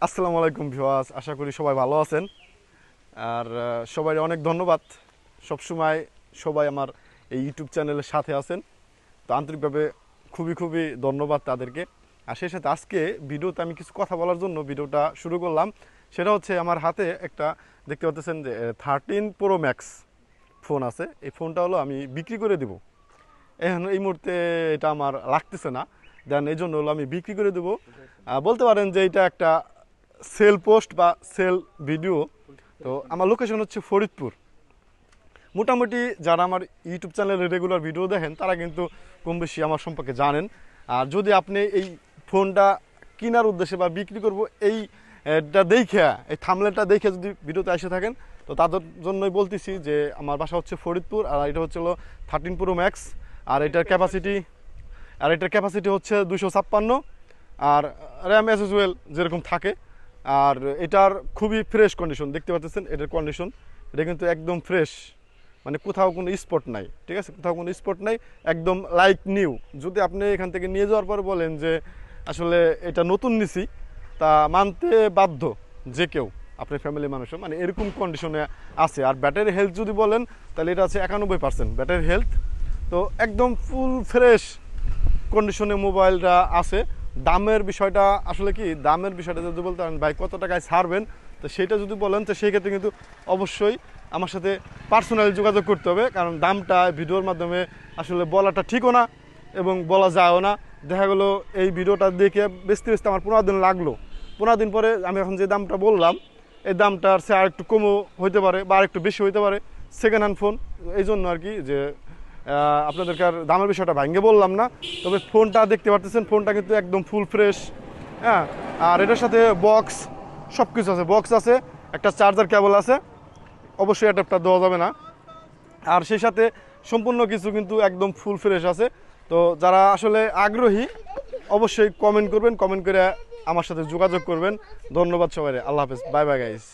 আসসালামু আলাইকুম ভিউয়ার্স, আশা করি সবাই ভালো আছেন। আর সবাই অনেক ধন্যবাদ। সবসময় সবাই আমার এই ইউটিউব চ্যানেলের সাথে আছেন, তো আন্তরিকভাবে খুবই ধন্যবাদ তাদেরকে। আর সেই সাথে আজকে ভিডিওতে আমি কিছু কথা বলার জন্য ভিডিওটা শুরু করলাম। সেটা হচ্ছে আমার হাতে একটা দেখতে পাচ্ছেন যে 13 প্রো ম্যাক্স ফোন আছে। এই ফোনটা হলো আমি বিক্রি করে দেবো। এখন এই মুহূর্তে এটা আমার লাগতেছে না, দেন এই জন্য হলো আমি বিক্রি করে দেবো। বলতে পারেন যে এটা একটা সেল পোস্ট বা সেল ভিডিও। তো আমার লোকেশন হচ্ছে ফরিদপুর। মোটামুটি যারা আমার ইউটিউব চ্যানেলে রেগুলার ভিডিও দেখেন তারা কিন্তু কম বেশি আমার সম্পর্কে জানেন। আর যদি আপনি এই ফোনটা কেনার উদ্দেশ্যে বা বিক্রি করব এইটা দেখে, এই থাম্বনেলটা দেখে যদি ভিডিওতে এসে থাকেন, তো তাদের জন্যই বলতেছি যে আমার বাসা হচ্ছে ফরিদপুর। আর এটা হচ্ছে 13 প্রো ম্যাক্স। আর এটার ক্যাপাসিটি হচ্ছে 256। আর র্যাম এস এস ওয়েল যেরকম থাকে। আর এটার খুবই ফ্রেশ কন্ডিশন, দেখতে পাচ্ছেন এটার কন্ডিশন। এটা কিন্তু একদম ফ্রেশ, মানে কোথাও কোনো স্পট নাই, ঠিক আছে, কোথাও কোনো স্পট নাই, একদম লাইক নিউ। যদি আপনি এখান থেকে নিয়ে যাওয়ার পর বলেন যে আসলে এটা নতুন নিছি, তা মানতে বাধ্য যে কেউ, আপনার ফ্যামিলির মানুষও, মানে এরকম কন্ডিশনে আছে। আর ব্যাটারি হেলথ যদি বলেন তাহলে এটা আছে 91% ব্যাটারি হেলথ। তো একদম ফুল ফ্রেশ কন্ডিশনে মোবাইলটা আছে। দামের বিষয়টা আসলে কি, দামের বিষয়টা যদি বলতে পারেন ভাই কত টাকায় ছাড়বেন, তো সেটা যদি বলেন তো সেই ক্ষেত্রে কিন্তু অবশ্যই আমার সাথে পার্সোনালি যোগাযোগ করতে হবে। কারণ দামটা ভিডিওর মাধ্যমে আসলে বলাটা ঠিকও না এবং বলা যায়ও না। দেখা গেলো এই ভিডিওটা দেখে বেচতে আমার 15 দিন লাগলো, 15 দিন পরে আমি এখন যে দামটা বললাম এই দামটার সে আর একটু কমও হইতে পারে বা আর একটু বেশি হইতে পারে। সেকেন্ড হ্যান্ড ফোন, এই জন্য আর কি যে আপনাদেরকে আর দামের বিষয়টা ভাঙ্গে বললাম না। তবে ফোনটা দেখতে পারতেছেন, ফোনটা কিন্তু একদম ফুল ফ্রেশ। হ্যাঁ, আর এটার সাথে বক্স সব কিছু আছে, বক্স আছে, একটা চার্জার কেবল আছে, অবশ্যই অ্যাডাপ্টার দেওয়া যাবে না। আর সেই সাথে সম্পূর্ণ কিছু কিন্তু একদম ফুল ফ্রেশ আছে। তো যারা আসলে আগ্রহী অবশ্যই কমেন্ট করবেন, কমেন্ট করে আমার সাথে যোগাযোগ করবেন। ধন্যবাদ সবাই, আল্লাহ হাফেজ, বাই বাই গাইস।